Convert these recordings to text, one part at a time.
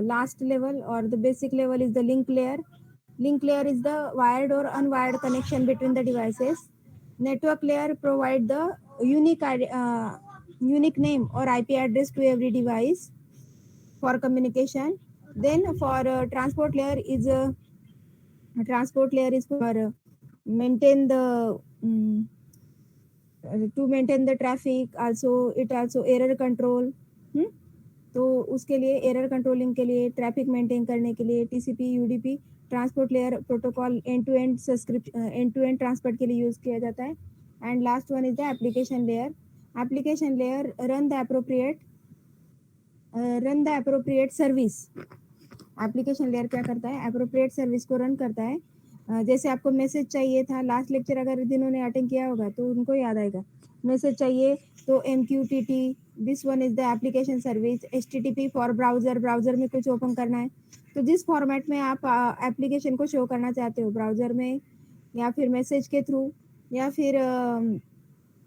last level or the basic level is the link layer. Link layer is the wired or unwired connection between the devices. Network layer provide the unique name or IP address to every device for communication. Then for transport layer is for maintain the to maintain the traffic. Also it also error control. तो उसके लिए error controlling के लिए, traffic maintain करने के लिए TCP UDP transport layer protocol end to end transport के लिए यूज किया जाता है. And last one is the application layer. Application layer run the appropriate service. Application layer क्या करता है? अप्रोप्रिएट सर्विस को रन करता है. जैसे आपको मैसेज चाहिए था, लास्ट लेक्चर अगर जिन्होंने अटेंड किया होगा तो उनको याद आएगा. मैसेज चाहिए तो MQTT, this one is the application service. HTTP for browser में कुछ ओपन करना है तो जिस फॉर्मेट में आप एप्लीकेशन को शो करना चाहते हो, ब्राउजर में या फिर मैसेज के थ्रू या फिर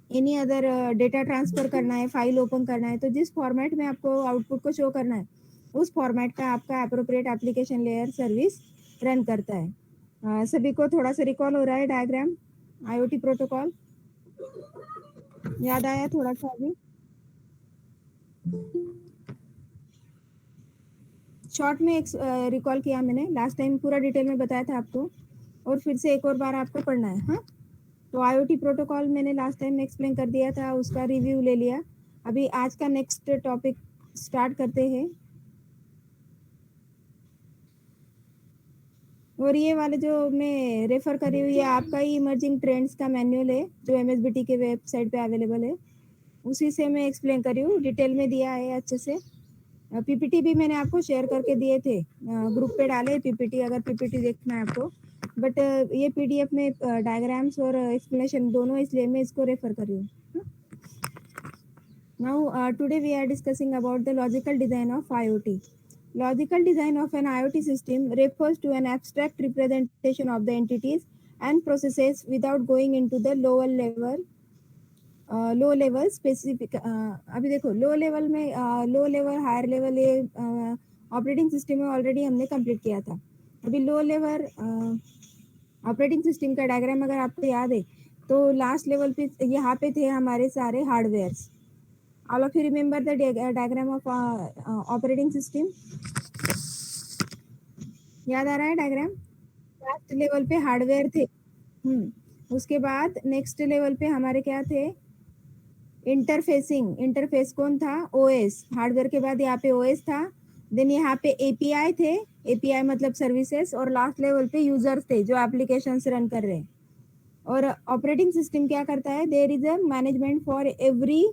एनी अदर डेटा ट्रांसफर करना है, फाइल ओपन करना है, तो जिस फॉर्मेट में आपको आउटपुट को शो करना है उस फॉर्मेट का आपका appropriate application layer service run करता है. सभी को थोड़ा सा रिकॉल हो रहा है डायग्राम IoT प्रोटोकॉल? याद आया थोड़ा सा? अभी शॉर्ट में रिकॉल किया मैंने. लास्ट टाइम पूरा डिटेल में बताया था आपको और फिर से एक और बार आपको पढ़ना है. हाँ, तो IoT प्रोटोकॉल मैंने लास्ट टाइम में एक्सप्लेन कर दिया था, उसका रिव्यू ले लिया. अभी आज का नेक्स्ट टॉपिक स्टार्ट करते हैं. और ये वाले जो मैं रेफर कर रही हूँ ये आपका ही इमर्जिंग ट्रेंड्स का मैनुअल है जो MSBT के वेबसाइट पे अवेलेबल है. उसी से मैं एक्सप्लेन कर रही हूँ, डिटेल में दिया है अच्छे से. PPT भी मैंने आपको शेयर करके दिए थे, ग्रुप पे डाले PPT, अगर PPT देखना है आपको. बट ये PDF में डायग्राम्स और एक्सप्लेनेशन दोनों, इसलिए मैं इसको रेफर कर रही हूँ. Now today we are discussing about the logical design of IoT. Logical design of an IoT system refers to an abstract representation of the entities and processes without going into the low level specific. अभी देखो low level में low level higher level ये operating system में already हमने complete किया था. अभी low level operating system का डायग्राम अगर आपको याद है तो लास्ट लेवल पे यहाँ पे थे हमारे सारे hardwares. All of you remember the diagram of operating system? याद आ रहा है डायग्राम? लास्ट लेवल पे हार्डवेयर थे. उसके बाद नेक्स्ट लेवल पे हमारे क्या थे? इंटरफेसिंग. इंटरफेस कौन था? OS. हार्डवेयर के बाद यहाँ पे OS था. देन यहाँ पे API थे. API मतलब सर्विसेज. और लास्ट लेवल पे यूजर्स थे जो एप्लीकेशंस रन कर रहे हैं. और ऑपरेटिंग सिस्टम क्या करता है? There is a management for every,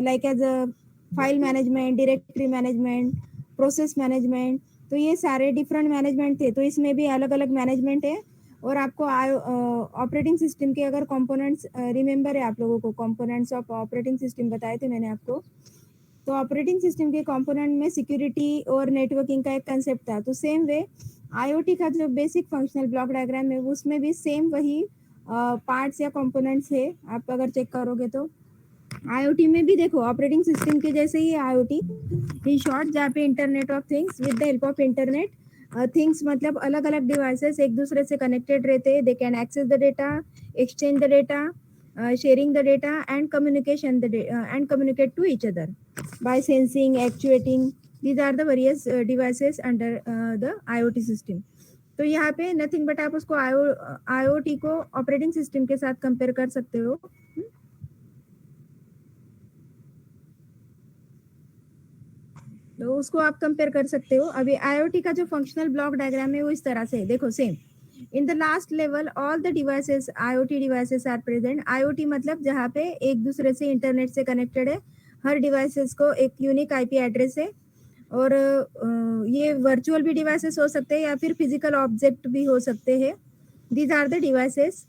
like as a file management, directory management, process management. तो ये सारे डिफरेंट मैनेजमेंट थे, तो इसमें भी अलग अलग मैनेजमेंट है. और आपको ऑपरेटिंग सिस्टम के अगर कंपोनेंट्स रिमेंबर है आप लोगों को, कंपोनेंट्स ऑफ ऑपरेटिंग सिस्टम बताए थे मैंने आपको. तो ऑपरेटिंग सिस्टम के कंपोनेंट में सिक्योरिटी और नेटवर्किंग का एक कंसेप्ट था. तो सेम वे IoT का जो बेसिक फंक्शनल ब्लॉक डायग्राम है उसमें भी सेम वही पार्ट्स या कंपोनेंट्स है. आप अगर चेक करोगे तो IoT में भी देखो ऑपरेटिंग सिस्टम के जैसे ही IoT इन शॉर्ट, जहाँ पे internet of things with the help of internet things मतलब अलग अलग डिवाइसेस एक दूसरे से कनेक्टेड रहते हैं. They can access the data, exchange the data, sharing the data and communicate to each other by sensing, actuating. These are the various devices under the IoT system. तो यहाँ पे नथिंग बट आप उसको IoT को operating system के साथ compare कर सकते हो. तो उसको आप कंपेयर कर सकते हो. अभी IoT का जो फंक्शनल ब्लॉक डायग्राम है वो इस तरह से देखो. Same in the last level all the devices IoT devices are present. IoT मतलब जहाँ पे एक दूसरे से इंटरनेट से कनेक्टेड है. हर डिवाइसेस को एक यूनिक IP एड्रेस है. और ये वर्चुअल भी डिवाइसेस हो सकते हैं या फिर फिजिकल ऑब्जेक्ट भी हो सकते हैं. These are the devices.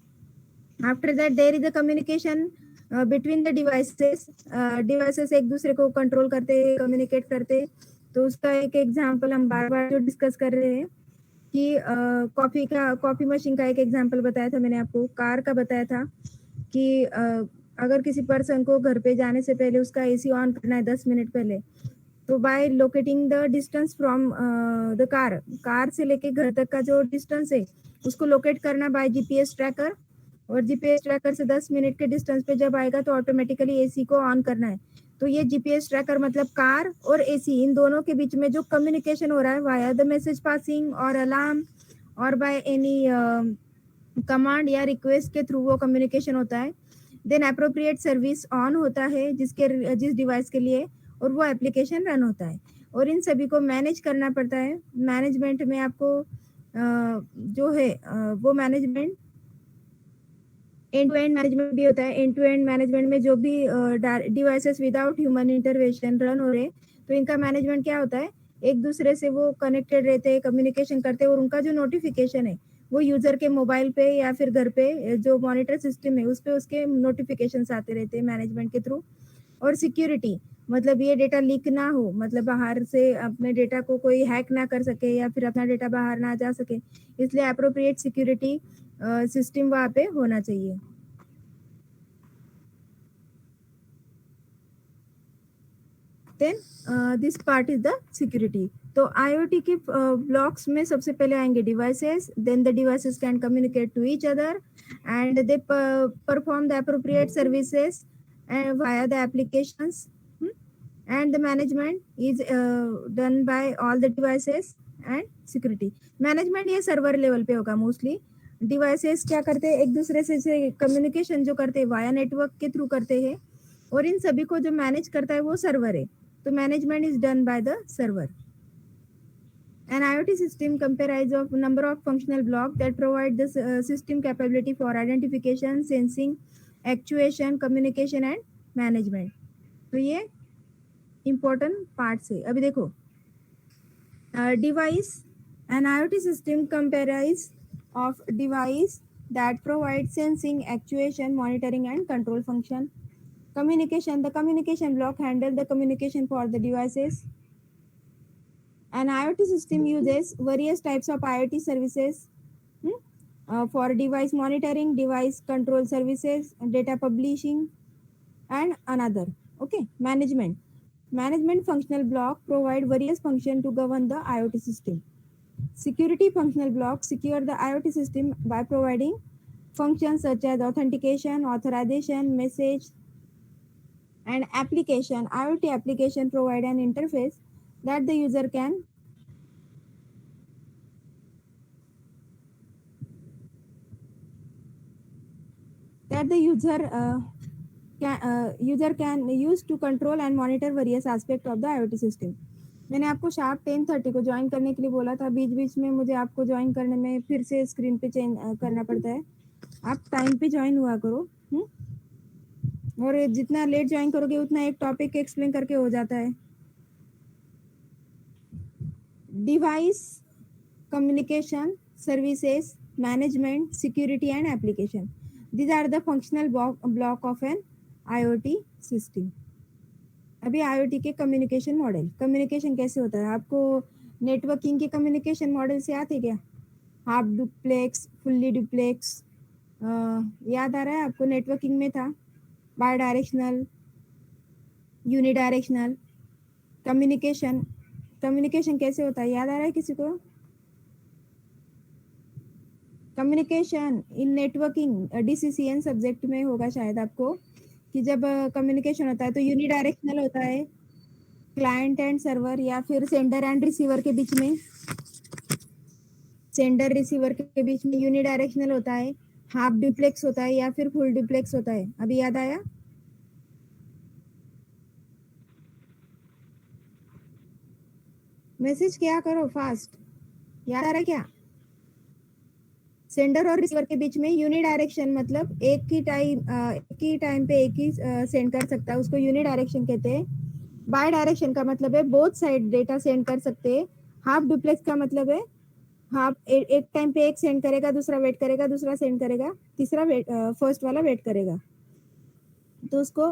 After that there is a communication between the devices. Devices एक दूसरे को कंट्रोल करते हैं, कम्युनिकेट करते हैं. तो उसका एक एग्जांपल हम बार बार जो डिस्कस कर रहे हैं कि कॉफी मशीन का एक एग्जांपल बताया था मैंने आपको. कार का बताया था कि अगर किसी पर्सन को घर पे जाने से पहले उसका AC ऑन करना है 10 मिनट पहले, तो by locating the distance from the car से लेके घर तक का जो डिस्टेंस है उसको लोकेट करना बाय जीपीएस ट्रैकर, और जीपीएस ट्रैकर से 10 मिनट के डिस्टेंस पे जब आएगा तो ऑटोमेटिकली एसी को ऑन करना है। तो ये जीपीएस ट्रैकर मतलब कार और एसी इन दोनों के बीच में जो कम्युनिकेशन हो रहा है वाया द मैसेज पासिंग और अलार्म और बाय एनी कमांड या रिक्वेस्ट के थ्रू वो कम्युनिकेशन होता है। देन अप्रोप्रिएट सर्विस ऑन होता है जिस डिवाइस के लिए, और वो एप्लीकेशन रन होता है, और इन सभी को मैनेज करना पड़ता है। मैनेजमेंट में आपको जो है वो management end to end management भी होता है। एंड टू एंड मैनेजमेंट में जो भी devices without human intervention run हो रहे, तो इनका मैनेजमेंट क्या होता है, एक दूसरे से वो कनेक्टेड रहते हैं, कम्युनिकेशन करते हैं, और उनका जो नोटिफिकेशन है वो यूजर के मोबाइल पे या फिर घर पे जो मॉनिटर सिस्टम है उस पे उसके नोटिफिकेशंस आते रहते हैं मैनेजमेंट के थ्रू। और सिक्योरिटी मतलब ये डेटा लीक ना हो, मतलब बाहर से अपने डेटा को कोई हैक ना कर सके या फिर अपना डेटा बाहर ना जा सके, इसलिए अप्रोप्रिएट सिक्योरिटी सिस्टम वहाँ पे होना चाहिए। Then this part is the security. तो आईओटी के ब्लॉक्स में सबसे पहले आएंगे devices, then the devices can communicate to each other and they perform the appropriate services via the applications, and the management is done by all the devices and security। Management ये server level पे होगा mostly. Devices क्या करते हैं, एक दूसरे से communication जो करते हैं वाया नेटवर्क के थ्रू करते हैं, और इन सभी को जो मैनेज करता है वो सर्वर है। तो management is done by the server. An IoT system comprises of number of functional blocks that provide the system capability for identification, sensing, actuation, communication and management। तो ये important parts है। अभी देखो device, an IoT system comprises of device that provide sensing, actuation, monitoring and control function। Communication, the communication block handle the communication for the devices। An IoT system uses various types of IoT services for device monitoring, device control services, data publishing, and another. Okay, management. Management functional block provide various functions to govern the IoT system. Security functional block secure the IoT system by providing functions such as authentication, authorization, message, and application. IoT application provide an interface that the user can user can use to control and monitor various aspect of the IoT system। मैंने आपको sharp 10:30 को join करने के लिए बोला था, बीच बीच में मुझे आपको ज्वाइन करने में फिर से स्क्रीन पे चेंज करना पड़ता है। आप टाइम पे ज्वाइन हुआ करो। और जितना लेट ज्वाइन करोगे उतना एक टॉपिक एक्सप्लेन करके हो जाता है। Device, communication, services, management, security and application, these are the functional block of an IoT system। अभी IoT के कम्युनिकेशन मॉडल, कम्युनिकेशन कैसे होता है आपको नेटवर्किंग के कम्युनिकेशन मॉडल से आते क्या, हाफ डुप्लेक्स, फुल्ली डुप्लेक्स, याद आ रहा है आपको? नेटवर्किंग में था bidirectional, unidirectional. Communication, communication कैसे होता है याद आ रहा है किसी को? Communication in networking DCCN subject में होगा शायद आपको, कि जब कम्युनिकेशन होता है तो यूनिडायरेक्शनल होता है, क्लाइंट एंड सर्वर या फिर सेंडर एंड रिसीवर के बीच में, सेंडर रिसीवर के बीच में यूनिडायरेक्शनल होता है, हाफ डुप्लेक्स होता है या फिर फुल डुप्लेक्स होता है। अभी याद आया? मैसेज क्या करो फास्ट, याद आ रहा है क्या? सेंडर और रिसीवर के बीच में यूनिडायरेक्शन मतलब एक ही टाइम पे एक ही सेंड कर सकता है, उसको यूनिडायरेक्शन कहते हैं। बाय डायरेक्शन का मतलब है बोथ साइड डेटा सेंड कर सकते हैं। हाफ डुप्लेक्स का मतलब है हाफ एक टाइम पे एक सेंड करेगा, दूसरा वेट करेगा, दूसरा सेंड करेगा, तीसरा फर्स्ट वाला वेट करेगा, तो उसको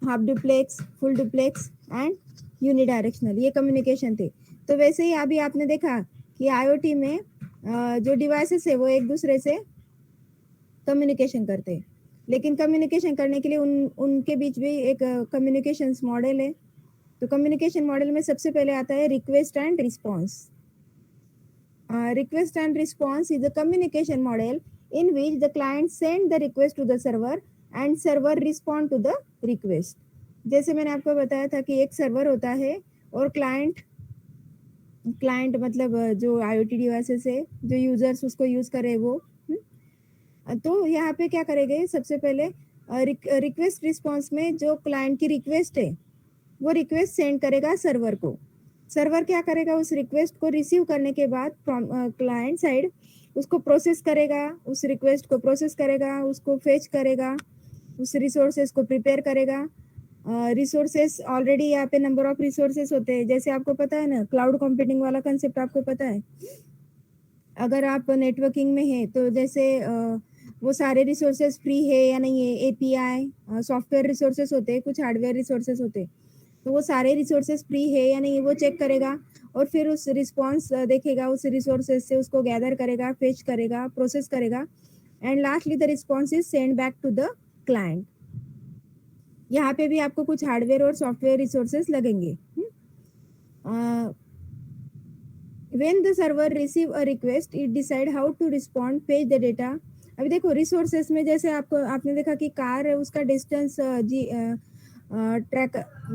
half duplex, full duplex and unidirectional ये कम्युनिकेशन थे। तो वैसे ही अभी आपने देखा कि आईओटी में जो डिवाइसेस है वो एक दूसरे से कम्युनिकेशन करते हैं, लेकिन कम्युनिकेशन करने के लिए उनके बीच भी एक कम्युनिकेशंस मॉडल है। तो कम्युनिकेशन मॉडल में सबसे पहले आता है request and response. Request and response is a communication model in which the client send the request to the server and server respond to the request. जैसे मैंने आपको बताया था कि एक सर्वर होता है और क्लाइंट मतलब जो IoT डिवाइसेस है, जो यूजर्स उसको यूज करे वो. तो यहाँ पे क्या करेंगे, सबसे पहले रिक्वेस्ट रिस्पॉन्स में जो क्लाइंट की रिक्वेस्ट है वो रिक्वेस्ट सेंड करेगा सर्वर को. सर्वर क्या करेगा, उस रिक्वेस्ट को रिसीव करने के बाद क्लाइंट साइड उसको प्रोसेस करेगा, उस रिक्वेस्ट को प्रोसेस करेगा, उसको फेच करेगा, उस रिसोर्सेस को प्रिपेयर करेगा. रिसोर्सेस ऑलरेडी यहाँ पे नंबर ऑफ रिसोर्सेस होते हैं, जैसे आपको पता है ना, क्लाउड कंप्यूटिंग वाला कंसेप्ट आपको पता है. अगर आप नेटवर्किंग में है तो जैसे वो सारे रिसोर्सेस फ्री है या नहीं है, एपीआई सॉफ्टवेयर रिसोर्सेस होते हैं, कुछ हार्डवेयर रिसोर्सेस होते हैं, तो वो सारे रिसोर्सेस फ्री है या नहीं वो चेक करेगा और फिर उस रिस्पॉन्स देखेगा, उस रिसोर्सेस से उसको गैदर करेगा, फेच करेगा, प्रोसेस करेगा and lastly the response is send back to the client. यहाँ पे भी आपको कुछ हार्डवेयर और सॉफ्टवेयर रिसोर्सेस लगेंगे. When the server receive a request, it decide how to respond, fetch the data. अभी देखो रिसोर्सेस में जैसे आपने देखा कि कार है, उसका डिस्टेंस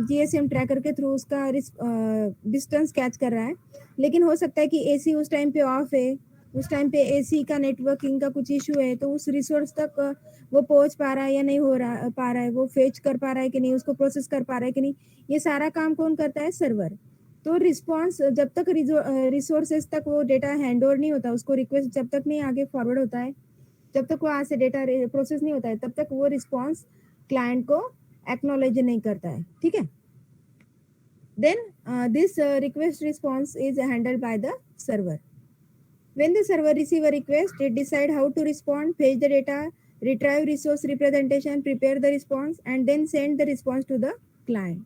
GSM ट्रैकर के थ्रू उसका डिस्टेंस कैच कर रहा है, लेकिन हो सकता है कि एसी उस टाइम पे ऑफ है, उस टाइम पे एसी का नेटवर्किंग का कुछ इशू है, तो उस रिसोर्स तक वो पहुंच पा रहा है या नहीं पा रहा है, वो फेच कर पा रहा है कि नहीं, उसको प्रोसेस कर पा रहा है कि नहीं, ये सारा काम कौन करता है, सर्वर. तो रिस्पॉन्स जब तक रिसोर्सेस तक वो डेटा हैंड ओवर नहीं होता, उसको रिक्वेस्ट जब तक नहीं आगे फॉरवर्ड होता है, जब तक वो से डेटा प्रोसेस नहीं होता है, तब तक वो रिस्पॉन्स क्लाइंट को एक्नॉलेज नहीं करता है. ठीक है. Then this request response is handled by the server. When the server receive a request, it decide how to respond, fetch the data, retrieve resource representation, prepare the response, and then send the response to the client.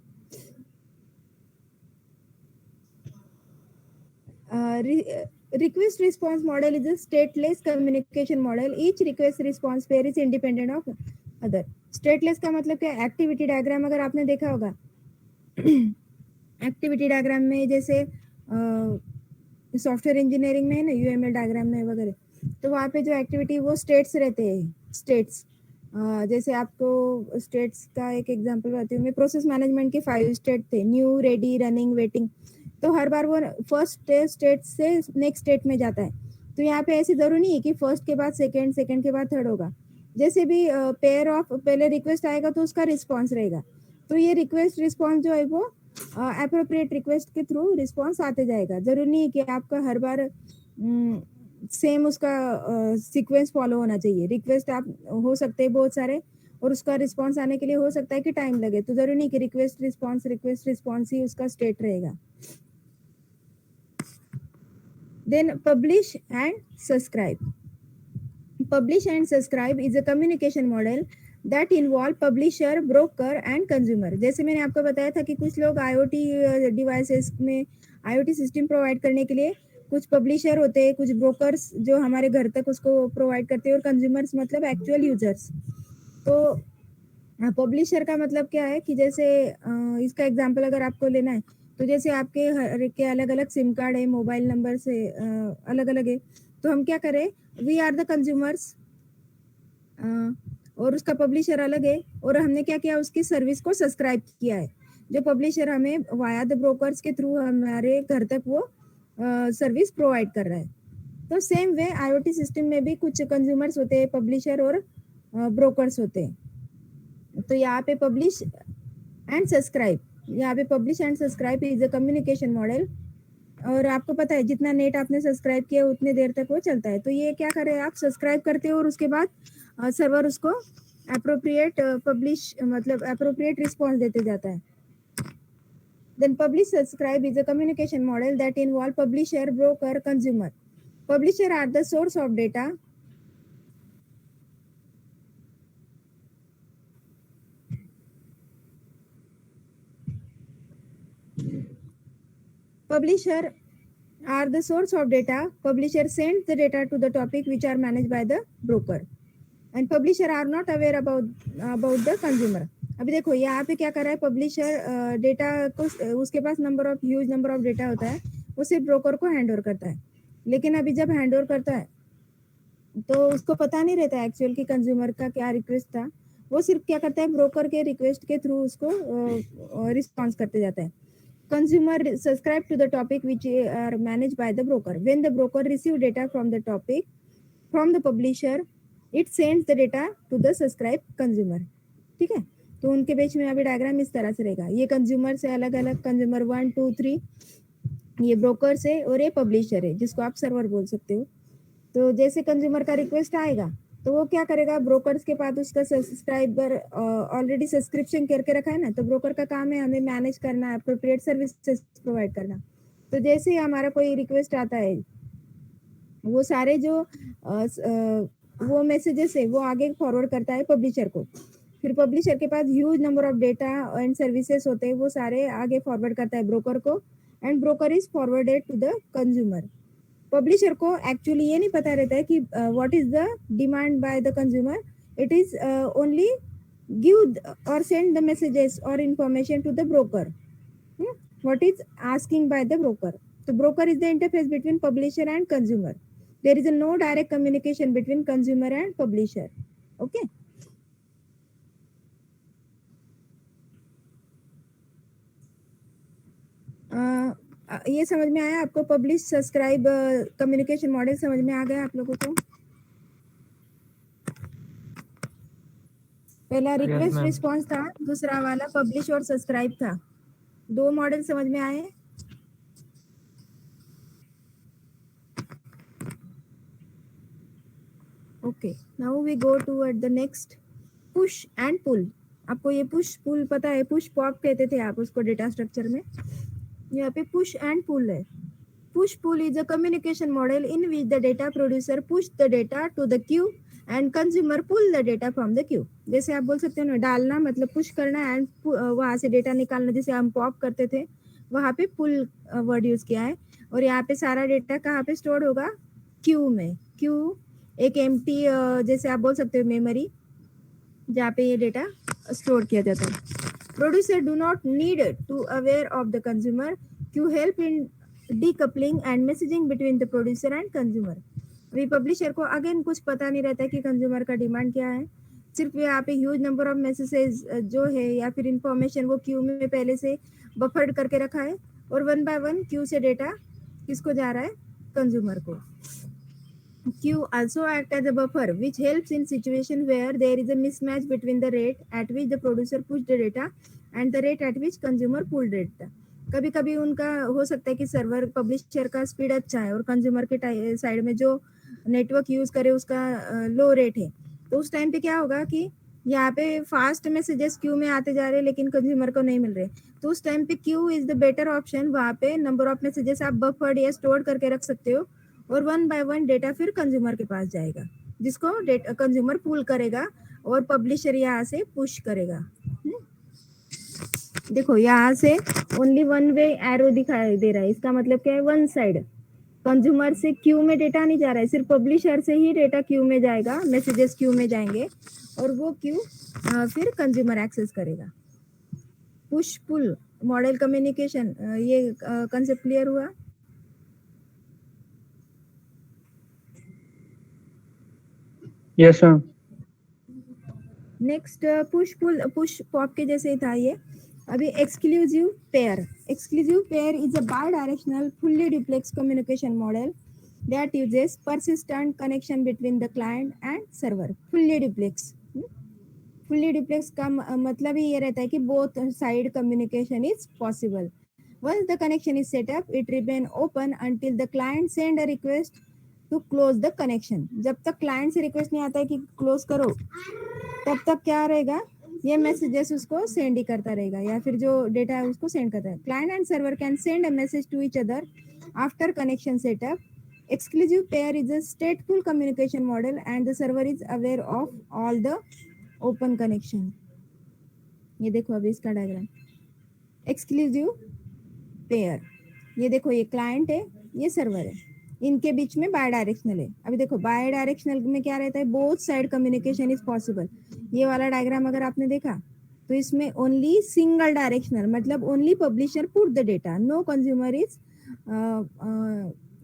Request response model is a stateless communication model. Each request response pair is independent of other. Stateless का मतलब क्या, activity diagram अगर आपने देखा होगा, activity diagram में जैसे software engineering में है ना, यूएमएल डायग्राम में वगैरह, तो वहाँ पे जो एक्टिविटी वो स्टेट्स रहते हैं. स्टेट्स जैसे आपको स्टेट्स का एक एग्जांपल बताती हूँ मैं. प्रोसेस मैनेजमेंट के 5 स्टेट थे, न्यू, रेडी, रनिंग, वेटिंग. तो हर बार वो फर्स्ट स्टेट से नेक्स्ट स्टेट में जाता है. तो यहाँ पे ऐसी जरूरी नहीं है कि फर्स्ट के बाद सेकंड, सेकंड के बाद थर्ड होगा. जैसे भी पेयर ऑफ पहले रिक्वेस्ट आएगा तो उसका रिस्पॉन्स रहेगा. तो ये रिक्वेस्ट रिस्पॉन्स जो है वो अप्रोप्रिएट रिक्वेस्ट के थ्रू रिस्पॉन्स आते जाएगा. जरूरी नहीं है कि आपका हर बार सेम उसका सीक्वेंस फॉलो होना चाहिए. रिक्वेस्ट आप हो सकते हैं बहुत सारे और उसका रिस्पॉन्स आने के लिए हो सकता है कि टाइम लगे, तो जरूरी नहीं कि रिक्वेस्ट रिस्पॉन्स ही उसका स्टेट रहेगा. Then publish and subscribe. Publish and subscribe is a communication model that involve publisher, broker and consumer. जैसे मैंने आपको बताया था कि कुछ लोग IoT डिवाइसेस में IoT सिस्टम प्रोवाइड करने के लिए कुछ पब्लिशर होते हैं, कुछ ब्रोकर्स जो हमारे घर तक उसको प्रोवाइड करते हैं, और कंज्यूमर्स मतलब एक्चुअल यूजर्स. तो पब्लिशर का मतलब क्या है कि जैसे इसका एग्जांपल अगर आपको लेना है तो जैसे आपके हर एक के अलग अलग सिम कार्ड है, मोबाइल नंबर से अलग अलग है, तो हम क्या करें, वी आर द कंज्यूमर्स और उसका पब्लिशर अलग है, और हमने क्या किया, उसकी सर्विस को सब्सक्राइब किया है. जो पब्लिशर हमें वाया द ब्रोकर्स के थ्रू हमारे घर तक वो सर्विस प्रोवाइड कर रहा है. तो सेम वे IoT सिस्टम में भी कुछ कंज्यूमर्स होते हैं, पब्लिशर और ब्रोकर्स होते हैं. तो यहाँ पे पब्लिश एंड सब्सक्राइब, यहाँ पे publish and subscribe is a communication model. और आपको पता है जितना नेट आपने सब्सक्राइब किया उतने देर तक वो चलता है. तो ये क्या करे, आप सब्सक्राइब करते हो और उसके बाद सर्वर उसको अप्रोप्रिएट पब्लिश मतलब अप्रोप्रिएट रिस्पॉन्स देते जाता है. Then publish subscribe is a communication model that involve publisher, broker, consumer. Publisher are the source of data. Publisher are the source of data. Publisher sends the data to the topic which are managed by the broker. And publisher are not aware about the consumer. अभी देखो यहाँ पे क्या कर रहा है publisher, data को उसके पास ह्यूज नंबर ऑफ डेटा होता है, वो सिर्फ ब्रोकर को हैंड ओवर करता है। लेकिन अभी जब हैंड ओवर करता है तो उसको पता नहीं रहता एक्चुअल की कंज्यूमर का क्या रिक्वेस्ट था। वो सिर्फ क्या करता है ब्रोकर के रिक्वेस्ट के थ्रू उसको रिस्पॉन्स करते जाता है। Consumer subscribe to the topic which are manage by the broker. When the broker receive data from the topic from the publisher, it sends the data to the subscribe consumer. ठीक है, तो उनके बीच में अभी diagram इस तरह से रहेगा। ये कंज्यूमर से अलग अलग कंज्यूमर 1 2 3, ये ब्रोकर से, और ये पब्लिशर है जिसको आप सर्वर बोल सकते हो। तो जैसे कंज्यूमर का रिक्वेस्ट आएगा तो वो क्या करेगा, ब्रोकर्स के पास उसका सब्सक्राइबर ऑलरेडी सब्सक्रिप्शन करके रखा है ना, तो ब्रोकर का काम है हमें मैनेज करना, अप्रोप्रिएट सर्विसेज प्रोवाइड करना। तो जैसे ही हमारा कोई रिक्वेस्ट आता है, वो सारे जो वो मैसेजेस है वो आगे फॉरवर्ड करता है पब्लिशर को। फिर पब्लिशर के पास huge number of data and services होते हैं, वो सारे आगे फॉरवर्ड करता है ब्रोकर को, and broker is forwarded to the consumer. Publisher को एक्चुअली ये नहीं पता रहता है कि what is the demand by the consumer. It is only give और सेंड द मैसेजेस और information to the broker what is asking by the broker. The broker is the interface between publisher and consumer. There is a no direct communication between consumer and publisher. Okay. ये समझ में आया आपको? Publish subscribe communication model समझ में आ गया आप लोगों को? पहला रिक्वेस्ट रिस्पॉन्स था, दूसरा वाला पब्लिश और सब्सक्राइब था। दो मॉडल समझ में आए? Okay, now we go toward the next, push and pull. आपको ये पुश पुल पता है? पुश पॉप कहते थे आप उसको डेटा स्ट्रक्चर में। यहाँ पे पुश एंड पुल है। Push pull is a communication model in which the data producer push the data to the queue and consumer pull the data from the queue. जैसे आप बोल सकते हो ना, डालना मतलब पुश करना, एंड वहां से डेटा निकालना, जैसे हम पॉप करते थे, वहां पे पुल वर्ड यूज किया है। और यहाँ पे सारा डेटा कहाँ पे स्टोर होगा? क्यू में। क्यू एक एम्प्टी जैसे आप बोल सकते हो मेमोरी, जहाँ पे ये डेटा स्टोर किया जाता है। Producer do not need to aware of the consumer. Queue help in decoupling and messaging between the producer and consumer. अभी पब्लिशर को अगेन कुछ पता नहीं रहता है कि कंज्यूमर का डिमांड क्या है। सिर्फ यहाँ पे ह्यूज नंबर ऑफ मैसेजेस जो है या फिर इंफॉर्मेशन वो क्यू में पहले से बफर्ड करके रखा है, और वन बाय वन क्यू से डेटा किसको जा रहा है? कंज्यूमर को। Queue also act as a buffer which helps in situation where there is a mismatch between the rate at which the producer pushed the data and the rate at which consumer pulled data. कभी कभी उनका हो सकता है कि server publisher का speed अच्छा है और कंज्यूमर के साइड में जो नेटवर्क यूज करे उसका लो रेट है, तो उस टाइम पे क्या होगा कि यहाँ पे फास्ट मैसेजेस क्यू में आते जा रहे हैं लेकिन कंज्यूमर को नहीं मिल रहे, तो उस टाइम पे Q is the better option. वहाँ पे नंबर ऑफ मैसेजेस आप बफर्ड या स्टोर करके रख सकते हो, और वन बाय वन डेटा फिर कंज्यूमर के पास जाएगा, जिसको कंज्यूमर पुल करेगा और पब्लिशर यहाँ से पुश करेगा। देखो यहाँ से ओनली वन वे एरो दिखाई दे रहा है, इसका मतलब क्या है? One side. कंज्यूमर से क्यू में डेटा नहीं जा रहा है, सिर्फ पब्लिशर से ही डेटा क्यू में जाएगा, मैसेजेस क्यू में जाएंगे और वो क्यू फिर कंज्यूमर एक्सेस करेगा। पुश पुल मॉडल कम्युनिकेशन, ये कंसेप्ट क्लियर हुआ? Yes sir. Next push pull, push pop के जैसे ही था ये। अभी exclusive pair. Exclusive pair is a bidirectional fully duplex communication model that uses persistent connection between the client and server. fully duplex. fully duplex का मतलब ही ये रहता है कि both side communication is possible. Once the connection is set up, it remain open until the client send a request to close the connection. जब तक client से request नहीं आता है कि close करो, तब तक क्या रहेगा? ये मैसेजेस उसको सेंड ही करता रहेगा, या फिर जो डेटा है उसको सेंड करता है। Client and server can send a message to each other after connection setup. Exclusive pair is a stateful communication model and the server is aware of all the open connection. ये देखो अभी इसका diagram. Exclusive pair, ये देखो ये client है, ये server है, इनके बीच में बाय डायरेक्शनल है। अभी देखो बाय डायरेक्शनल में क्या रहता है? Both side communication is possible. ये वाला डायग्राम अगर आपने देखा तो इसमें ओनली सिंगल डायरेक्शनल, मतलब only publisher put the data, no consumer is,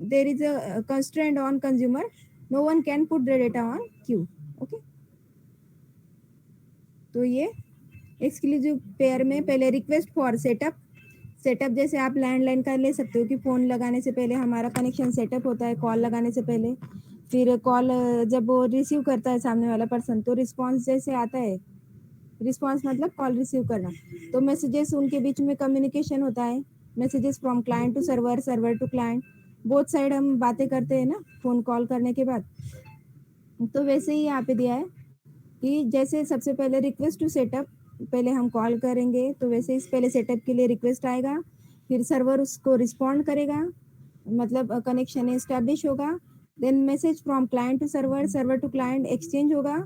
there is a constraint on consumer, no one can put the data on queue. Okay, तो ये एक्सक्लूसिव पेयर में पहले रिक्वेस्ट फॉर सेटअप, सेटअप जैसे आप landline का ले सकते हो कि फोन लगाने से पहले हमारा कनेक्शन सेटअप होता है, कॉल लगाने से पहले। फिर कॉल जब वो रिसीव करता है सामने वाला पर्सन, तो रिस्पॉन्स जैसे आता है, रिस्पॉन्स मतलब कॉल रिसीव करना, तो मैसेजेस उनके बीच में कम्युनिकेशन होता है, messages from client to server, server to client, both side हम बातें करते हैं ना फोन कॉल करने के बाद। तो वैसे ही यहाँ पे दिया है कि जैसे सबसे पहले रिक्वेस्ट टू सेटअप, पहले हम कॉल करेंगे तो वैसे इस पहले सेटअप के लिए रिक्वेस्ट आएगा, फिर सर्वर उसको रिस्पॉन्ड करेगा, मतलब कनेक्शन एस्टेब्लिश होगा, then message from client to server, server to client exchange होगा,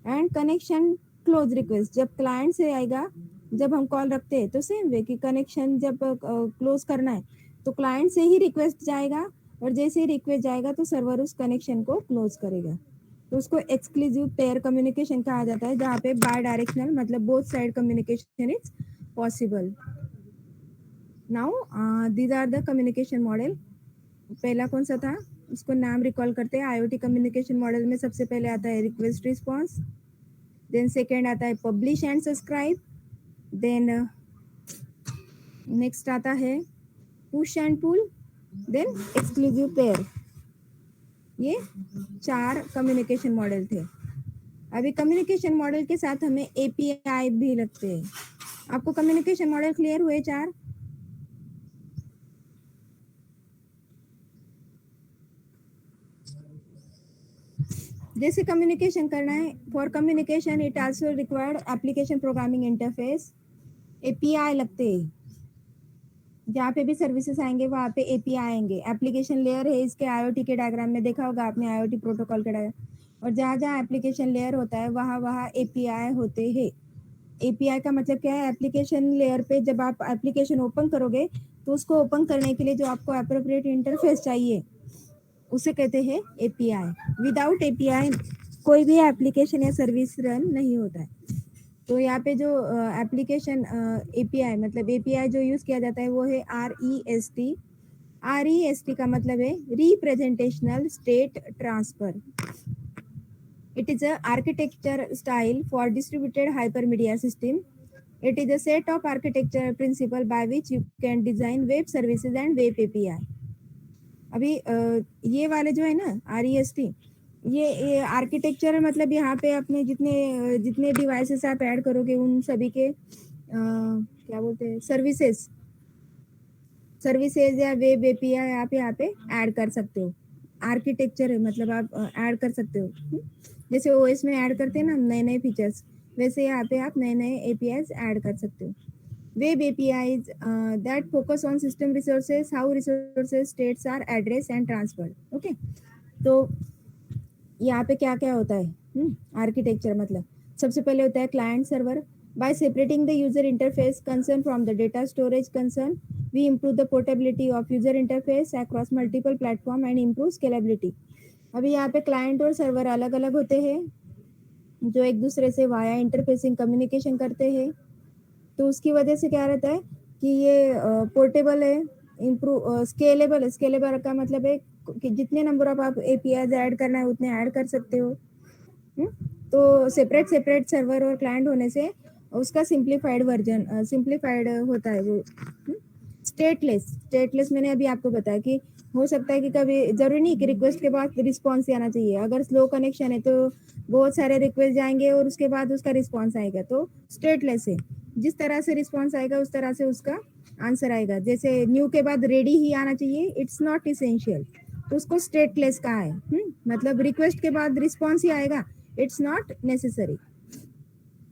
एंड कनेक्शन क्लोज रिक्वेस्ट जब क्लाइंट से आएगा, जब हम कॉल रखते हैं तो सेम वे कि कनेक्शन जब क्लोज करना है तो क्लाइंट से ही रिक्वेस्ट जाएगा, और जैसे ही रिक्वेस्ट जाएगा तो सर्वर उस कनेक्शन को क्लोज करेगा। तो उसको एक्सक्लूसिव पेयर कम्युनिकेशन कहा जाता है, जहाँ पे बाय डायरेक्शनल मतलब both side communication is possible. Now these are the communication model. पहला कौन सा था, उसको नाम रिकॉल करते हैं। आईओटी कम्युनिकेशन मॉडल में सबसे पहले आता है रिक्वेस्ट रिस्पॉन्स, देन सेकेंड आता है publish and subscribe, then next आता है push and pull, then exclusive pair. ये 4 कम्युनिकेशन मॉडल थे। अभी कम्युनिकेशन मॉडल के साथ हमें एपीआई भी लगते हैं। आपको कम्युनिकेशन मॉडल क्लियर हुए 4? जैसे कम्युनिकेशन करना है, for communication it also required application programming interface, API लगते हैं। जहाँ पे भी सर्विसेज आएंगे वहाँ पे एपीआई आएंगे। एप्लीकेशन लेयर है, इसके आईओटी के डायग्राम में देखा होगा आपने, आईओटी प्रोटोकॉल के डायग्राम, और जहाँ जहाँ एप्लीकेशन लेयर होता है वहाँ वहाँ एपीआई होते हैं। एपीआई का मतलब क्या है, एप्लीकेशन लेयर पे जब आप एप्लीकेशन ओपन करोगे तो उसको ओपन करने के लिए जो आपको अप्रोप्रिएट इंटरफेस चाहिए उसे कहते हैं एपीआई। विदाउट एपीआई कोई भी एप्लीकेशन या सर्विस रन नहीं होता है। तो यहाँ पे जो एप्लीकेशन एपीआई मतलब एपीआई जो यूज किया जाता है वो है REST। REST का मतलब है representational state transfer. It is a architecture style for distributed hypermedia system. It is a set of architecture principle by which you can design web services and web API. अभी ये वाले जो है ना REST, ये आर्किटेक्चर मतलब यहाँ पे अपने जितने जितने डिवाइसेस आप ऐड करोगे उन सभी के क्या बोलते हैं सर्विसेज या वेब एपीआई आप यहाँ पे ऐड कर सकते हो। आर्किटेक्चर है मतलब आप ऐड कर सकते हो। जैसे ओएस में ऐड करते हैं ना नए नए फीचर्स, वैसे यहाँ पे आप नए नए एपीआईज ऐड कर सकते हो। Web APIs that focus on system resources, how resources states are addressed and transferred. Okay, तो यहाँ पे क्या क्या होता है आर्किटेक्चर मतलब सबसे पहले होता है client server. By separating the user interface concern from the data storage concern, we improve the portability of user interface across multiple platform and improve scalability. अभी यहाँ पे क्लाइंट और सर्वर अलग अलग होते हैं जो एक दूसरे से वाया इंटरफेसिंग कम्युनिकेशन करते हैं। तो उसकी वजह से क्या रहता है कि ये पोर्टेबल है, इम्प्रूव स्केलेबल है। स्केलेबल का मतलब है कि जितने नंबर ऑफ आप एपीआई ऐड करना है उतने ऐड कर सकते हो। तो सेपरेट सेपरेट सर्वर और क्लाइंट होने से उसका सिंप्लीफाइड वर्जन सिंप्लीफाइड होता है वो। स्टेटलेस मैंने अभी आपको बताया कि हो सकता है कि कभी जरूरी नहीं कि रिक्वेस्ट के बाद रिस्पॉन्स आना चाहिए। अगर स्लो कनेक्शन है तो बहुत सारे रिक्वेस्ट जाएंगे और उसके बाद उसका रिस्पॉन्स आएगा, तो स्टेटलेस है। जिस तरह से रिस्पॉन्स आएगा उस तरह से उसका आंसर आएगा। जैसे न्यू के बाद रेडी ही आना चाहिए, इट्स नॉट इसेंशियल, तो उसको स्टेटलेस कहा है। मतलब रिक्वेस्ट के बाद रिस्पॉन्स ही आएगा, इट्स नॉट नेसेसरी,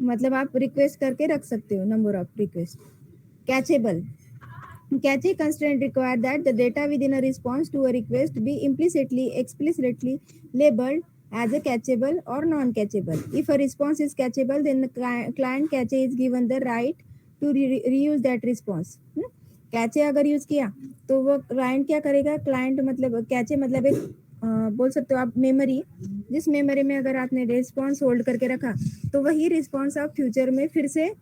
मतलब आप रिक्वेस्ट करके रख सकते हो number of request. Cacheable, cache constraint require that the data within a response to a request be explicitly labeled as a cacheable or non-cacheable. If a response is cacheable, then the client cache is given the right to reuse that response. Cache अगर use किया तो वो client क्या करेगा, client मतलब cache मतलब एक बोल सकते हो आप मेमोरी, जिस मेमोरी में अगर आपने रिस्पॉन्स होल्ड करके रखा तो वही रिस्पॉन्स आप फ्यूचर में फिर से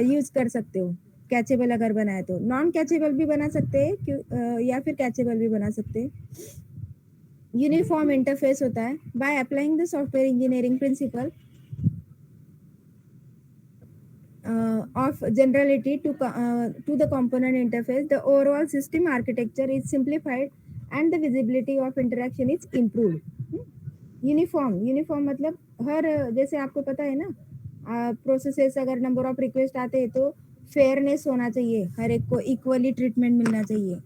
यूज कर सकते हो, कैचेबल अगर बनाए तो। नॉन कैचेबल भी बना सकते हैं या फिर कैचेबल भी बना सकते हैं। यूनिफॉर्म इंटरफेस होता है by applying the software engineering principle of generality to the component interface, the overall system architecture is simplified and the visibility of interaction is improved. Uniform मतलब हर, जैसे आपको पता है ना, प्रोसेसेस अगर नंबर ऑफ रिक्वेस्ट आते हैं तो फेयरनेस होना चाहिए, हर एक को इक्वली ट्रीटमेंट मिलना चाहिए।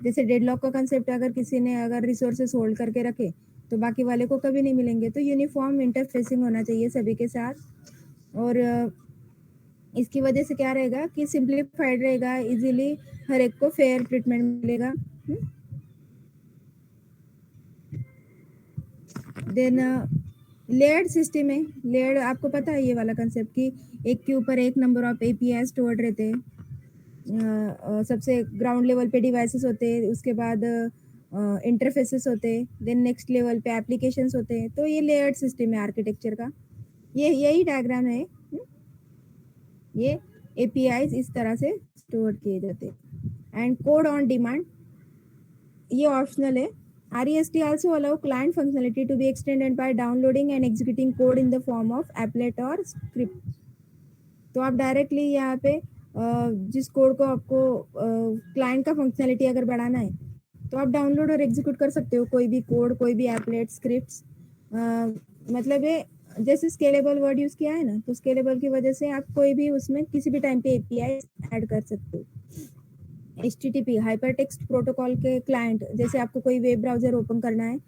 जैसे डेडलॉक का कंसेप्ट, अगर किसी ने अगर रिसोर्सेस होल्ड करके रखे तो बाकी वाले को कभी नहीं मिलेंगे। तो यूनिफॉर्म इंटरफेसिंग होना चाहिए सभी के साथ। और इसकी वजह से क्या रहेगा कि सिंप्लीफाइड रहेगा, इजीली हर एक को फेयर ट्रीटमेंट मिलेगा। देन लेयर्ड सिस्टम है। लेयर्ड आपको पता है ये वाला कंसेप्ट कि एक के ऊपर एक नंबर ऑफ एपीआई स्टोर्ड रहते हैं। सबसे ग्राउंड लेवल पे डिवाइसेस होते हैं, उसके बाद इंटरफेसेस होते हैं, देन नेक्स्ट लेवल पे एप्लीकेशंस होते हैं। तो ये लेयर्ड सिस्टम है आर्किटेक्चर का। ये यही डायग्राम है। ये एपीआईज इस तरह से स्टोर किए जाते हैं। एंड कोड ऑन डिमांड, ये ऑप्शनल है। REST also allow client functionality to be extended by downloading and executing code in the form of applet or script। तो आप डायरेक्टली यहाँ पे जिस कोड को आपको क्लाइंट का फंक्शनलिटी अगर बढ़ाना है तो आप डाउनलोड और एग्जीक्यूट कर सकते हो, कोई भी कोड, कोई भी एप्लेट, स्क्रिप्ट्स। मतलब ये जैसे स्केलेबल वर्ड यूज किया है ना, तो स्केलेबल की वजह से आप कोई भी उसमें किसी भी टाइम पे एपीआई ऐड कर सकते हो। HTTP हाइपरटेक्स्ट प्रोटोकॉल के क्लाइंट, जैसे आपको कोई वेब ब्राउजर ओपन करना है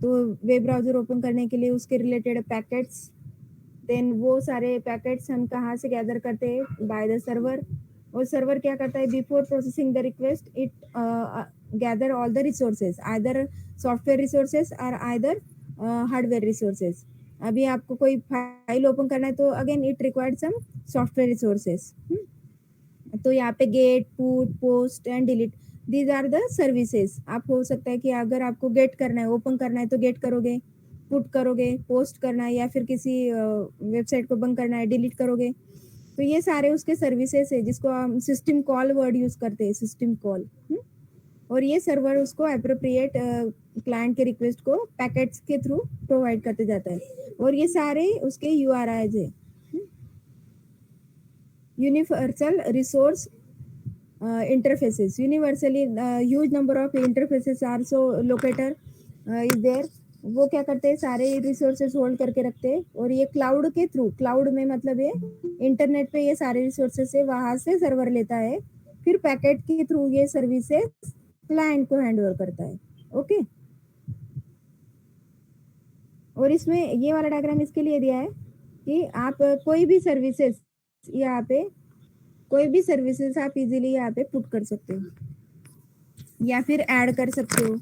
तो वेब ब्राउजर ओपन करने के लिए उसके रिलेटेड पैकेट्स, देन वो सारे पैकेट्स हम कहाँ से गैदर करते हैं, बाय द सर्वर। और सर्वर क्या करता है, before processing the request it gather all the resources, either software resources और आइदर हार्डवेयर रिसोर्सेज। अभी आपको कोई फाइल ओपन करना है तो again it required some software resources. तो यहाँ पे get, put, post and delete, these are the services. आप हो सकता है कि अगर आपको गेट करना है, ओपन करना है तो गेट करोगे, पुट करोगे, पोस्ट करना है या फिर किसी वेबसाइट को बंद करना है, डिलीट करोगे। तो ये सारे उसके सर्विसेज है जिसको हम सिस्टम कॉल वर्ड यूज करते हैं, सिस्टम कॉल। और ये सर्वर उसको अप्रोप्रिएट क्लाइंट के रिक्वेस्ट को पैकेट्स के थ्रू प्रोवाइड करते जाता है। और ये सारे उसके URIs है। Universal resource interfaces, universally huge number of interfaces are so locator is there। वो क्या करते हैं, सारे रिसोर्सेज होल्ड करके रखते हैं। और ये क्लाउड के थ्रू, क्लाउड में मतलब ये इंटरनेट पे ये सारे रिसोर्सेज है, वहां से सर्वर लेता है, फिर पैकेट के थ्रू ये सर्विसेज क्लाइंट को हैंड ओवर करता है। ओके। और इसमें ये वाला डायग्राम इसके लिए दिया है कि आप कोई भी सर्विसेज यहाँ पे, कोई भी सर्विसेज आप इजीली यहाँ पे पुट कर सकते हो या फिर ऐड कर सकते हो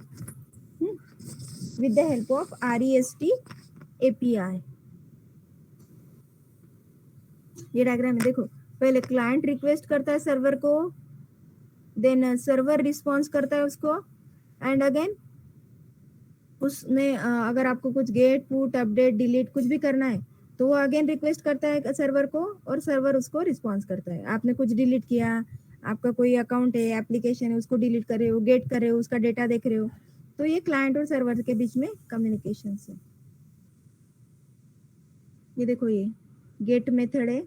with the help of REST API। ये डायग्राम है, देखो। पहले क्लाइंट रिक्वेस्ट करता है सर्वर को, देन सर्वर रिस्पॉन्स करता है उसको, एंड अगेन उसमें अगर आपको कुछ गेट, पुट, अपडेट, डिलीट कुछ भी करना है तो वो अगेन रिक्वेस्ट करता है सर्वर को और सर्वर उसको रिस्पॉन्स करता है। आपने कुछ डिलीट किया, आपका कोई अकाउंट है, एप्लीकेशन है, उसको डिलीट कर रहे हो, गेट कर रहे हो, उसका डेटा देख रहे हो, तो ये क्लाइंट और सर्वर के बीच में कम्युनिकेशन है। ये देखो, ये गेट मेथड है,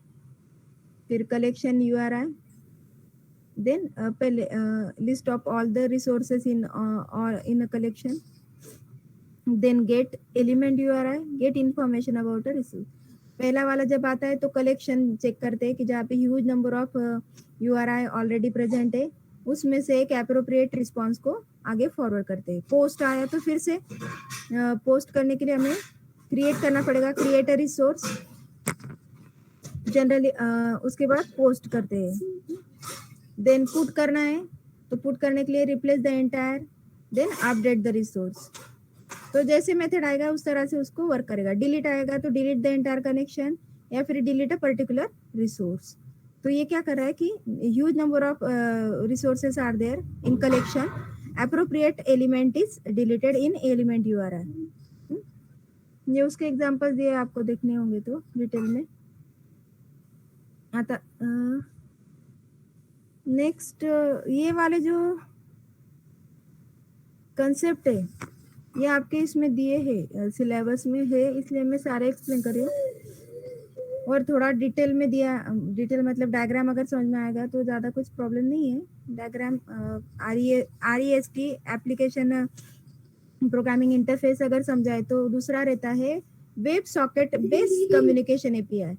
फिर कलेक्शन URI, देन पहले list of all the resources in a collection, then get element URI, get information about a resource. पहला वाला जब आता है तो कलेक्शन चेक करते हैं कि जहाँ पे huge number of URI already present है, उसमें से एक एप्रोप्रिएट रिस्पॉन्स को आगे फॉरवर्ड करते हैं। पोस्ट आया तो फिर से पोस्ट करने के लिए हमें क्रिएट करना पड़ेगा, क्रिएट अ रिसोर्स जनरली, उसके बाद पोस्ट करते हैं। देन पुट करना है तो पुट करने के लिए replace the entire, then update the resource. तो जैसे मेथड आएगा उस तरह से उसको वर्क करेगा। डिलीट आएगा तो डिलीट द एंटायर कनेक्शन या फिर डिलीट अ पर्टिकुलर रिसोर्स। तो ये क्या कर रहा है कि huge number of resources are there in collection, appropriate element is deleted in element URI। ये उसके एग्जांपल्स दिए, आपको देखने होंगे तो डिटेल में। आता नेक्स्ट ये वाले जो कंसेप्ट है ये आपके इसमें दिए हैं, सिलेबस में है, इसलिए मैं सारे एक्सप्लेन कर रही हूँ। और थोड़ा डिटेल में दिया, डिटेल मतलब डायग्राम अगर समझ में आएगा तो ज़्यादा कुछ प्रॉब्लम नहीं है। Diagram REST application programming interface अगर समझाए तो दूसरा रहता है web socket based communication API।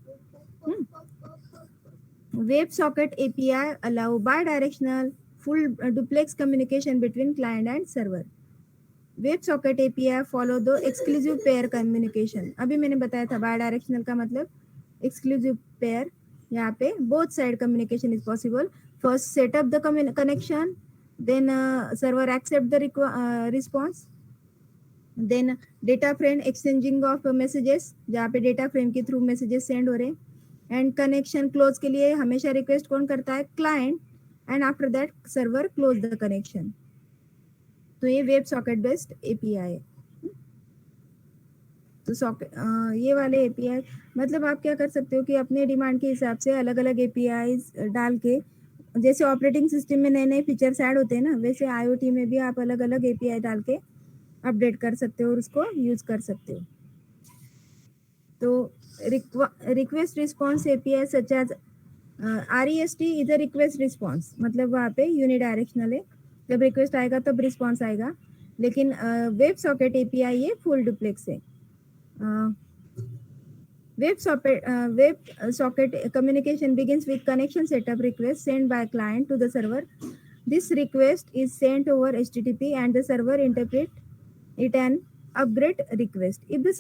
Web socket API allow bidirectional full duplex communication between client and server. WebSocket API follow the exclusive pair communication. अभी मैंने बताया था bidirectional का मतलब exclusive pair. यहाँ पे both side communication is possible. First set up the connection, then server accept the response, then data frame exchanging of messages जहाँ पे data frame के through messages send हो रहे, and connection close के लिए हमेशा request कौन करता है, client, and after that server close the connection. तो ये वेब सॉकेट बेस्ड API है। तो सॉकेट ये वाले API मतलब आप क्या कर सकते हो कि अपने डिमांड के हिसाब से अलग अलग APIs डाल के, जैसे ऑपरेटिंग सिस्टम में नए नए फीचर्स ऐड होते हैं ना, वैसे IoT में भी आप अलग अलग API डाल के अपडेट कर सकते हो और उसको यूज कर सकते हो। तो request response API such as REST is a request response, मतलब वहाँ पे यूनिडायरेक्शनल है, जब रिक्वेस्ट आएगा तब रिस्पॉन्स आएगा। लेकिन वेब सॉकेट API ये फुल डुप्लेक्स है। Web socket communication begins with connection setup request sent by client to the server. This request is sent over HTTP and the server interpret it an upgrade request. If the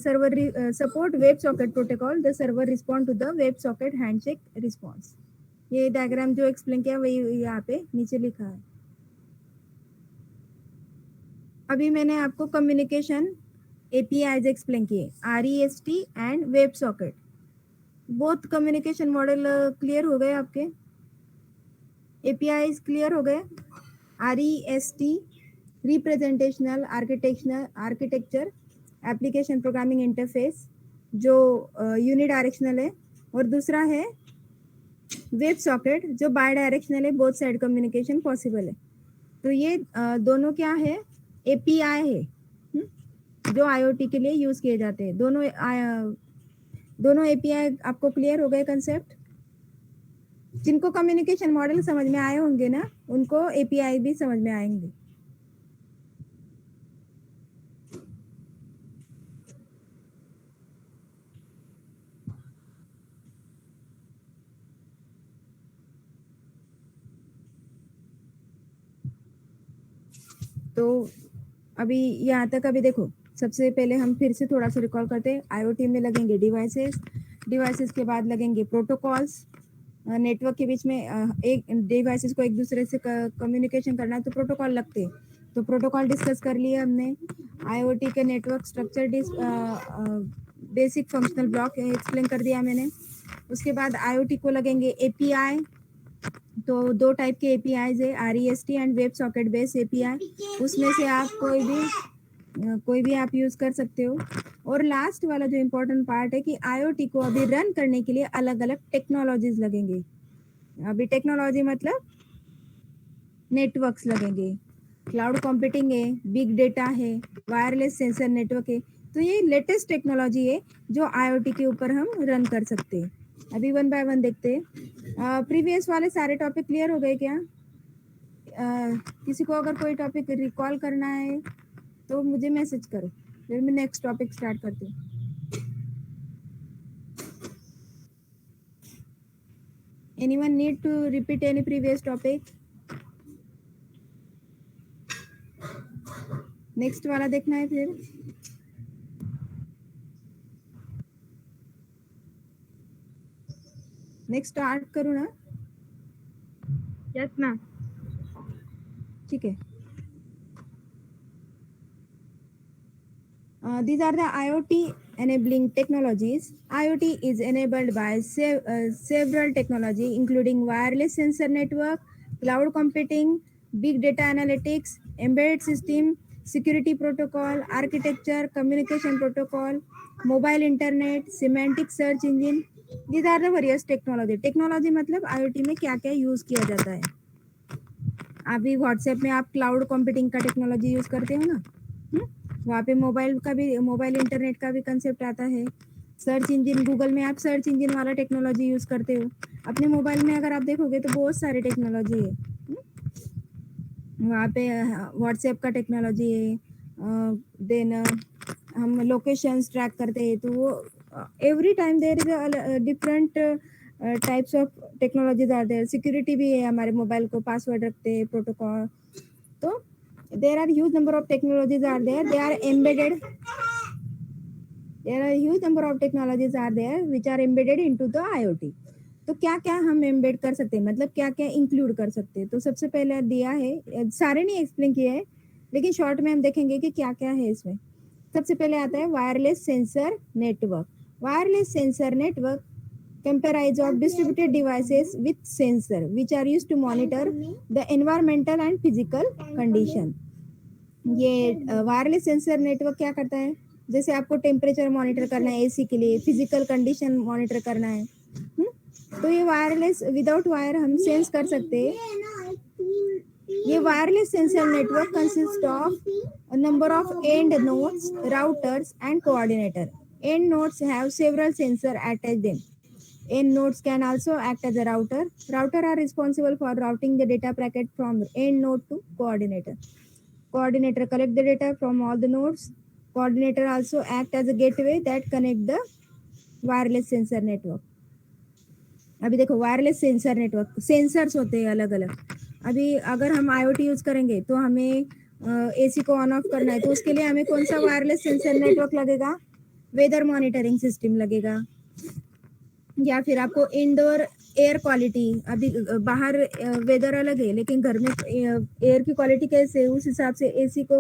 server support WebSocket protocol, the server respond to the WebSocket handshake response. ये diagram जो explain किया वही यहाँ पे नीचे लिखा है। अभी मैंने आपको कम्युनिकेशन APIs एक्सप्लेन किए, REST and web socket. Both communication model clear हो गए आपके, APIs क्लियर हो गए। REST representational architecture application programming interface जो यूनिडायरेक्शनल है, और दूसरा है वेब सॉकेट जो बाय डायरेक्शनल है, बोथ साइड कम्युनिकेशन पॉसिबल है। तो ये दोनों क्या है, API है जो IoT के लिए यूज किए जाते हैं। दोनों API आपको क्लियर हो गए कंसेप्ट। जिनको कम्युनिकेशन मॉडल समझ में आए होंगे ना, उनको API भी समझ में आएंगे। तो अभी यहाँ तक अभी देखो, सबसे पहले हम फिर से थोड़ा सा रिकॉल करते हैं। IoT में लगेंगे डिवाइसेस के बाद लगेंगे प्रोटोकॉल्स। नेटवर्क के बीच में एक डिवाइसेस को एक दूसरे से कम्युनिकेशन करना है तो प्रोटोकॉल लगते हैं। तो प्रोटोकॉल डिस्कस कर लिए हमने। IoT के network structure basic functional block explain कर दिया मैंने। उसके बाद IoT को लगेंगे API। तो दो टाइप के APIs है, REST and web socket based API। उसमें से आप कोई भी आप यूज कर सकते हो। और लास्ट वाला जो इम्पोर्टेंट पार्ट है कि IoT को अभी रन करने के लिए अलग अलग टेक्नोलॉजीज लगेंगे। अभी टेक्नोलॉजी मतलब नेटवर्क्स लगेंगे, क्लाउड कंप्यूटिंग है, बिग डेटा है, वायरलेस सेंसर नेटवर्क है। तो ये लेटेस्ट टेक्नोलॉजी है जो IoT के ऊपर हम रन कर सकते हैं। अभी वन बाय वन देखते हैं। प्रीवियस वाले सारे टॉपिक क्लियर हो गए क्या? किसी को अगर कोई टॉपिक रिकॉल करना है तो मुझे मैसेज करो, फिर मैं नेक्स्ट टॉपिक स्टार्ट करती हूँ। Anyone need to repeat any previous topic? Next वाला देखना है फिर। नेक्स्ट स्टार्ट करूँ ना? Yes ma'am. ठीक है। These are the IoT enabling technologies. IoT is enabled by several technology including wireless sensor network, cloud computing, big data analytics, embedded system, security protocol, architecture, communication protocol, mobile internet, semantic search engine, These are the various technology. Technology मतलब IoT में क्या क्या use किया जाता है. अभी WhatsApp में आप क्लाउड कंप्यूटिंग का टेक्नोलॉजी यूज करते हो ना. वहाँ पे मोबाइल इंटरनेट का भी कंसेप्ट आता है. सर्च इंजन गूगल में आप सर्च इंजन वाला टेक्नोलॉजी यूज करते हो. अपने मोबाइल में अगर आप देखोगे तो बहुत सारे टेक्नोलॉजी है. वहाँ पे व्हाट्सएप का टेक्नोलॉजी है. देन हम लोकेशंस ट्रैक करते हैं तो वो every time there is different types of technologies are there. Security भी है. हमारे मोबाइल को पासवर्ड रखते हैं, प्रोटोकॉल. तो there are huge number of technologies are there. They are embedded. There are huge number of technologies are there which are embedded into the IoT. तो क्या क्या हम एम्बेड कर सकते हैं, मतलब क्या क्या इंक्लूड कर सकते हैं. तो सबसे पहले दिया है, सारे नहीं एक्सप्लेन किए हैं लेकिन शॉर्ट में हम देखेंगे कि क्या क्या है इसमें. सबसे पहले आता है wireless sensor network. Wireless sensor network comprise of distributed devices with sensor which are used to monitor the environmental and physical condition. ये वायरलेस सेंसर नेटवर्क क्या करता है, जैसे आपको टेम्परेचर मॉनिटर करना है एसी के लिए, फिजिकल कंडीशन मॉनिटर करना है. तो ये वायरलेस विदाउट वायर हम सेंस कर सकते हैं. ये wireless sensor network consist of number of end nodes, routers and coordinator. End nodes have several sensor attached them. End nodes can also act as a router. Router are responsible for routing the data packet from end node to coordinator. Coordinator collect the data from all the nodes. Coordinator also act as a gateway that connect the wireless sensor network. अभी देखो wireless sensor network, sensors होते हैं अलग अलग. अभी अगर हम IoT use करेंगे तो हमें AC को ऑन ऑफ करना है तो उसके लिए हमें कौन सा वायरलेस सेंसर नेटवर्क लगेगा, वेदर मॉनिटरिंग सिस्टम लगेगा. या फिर आपको इंडोर एयर क्वालिटी, अभी बाहर वेदर अलग है लेकिन घर में एयर की क्वालिटी कैसे, उस हिसाब से एसी को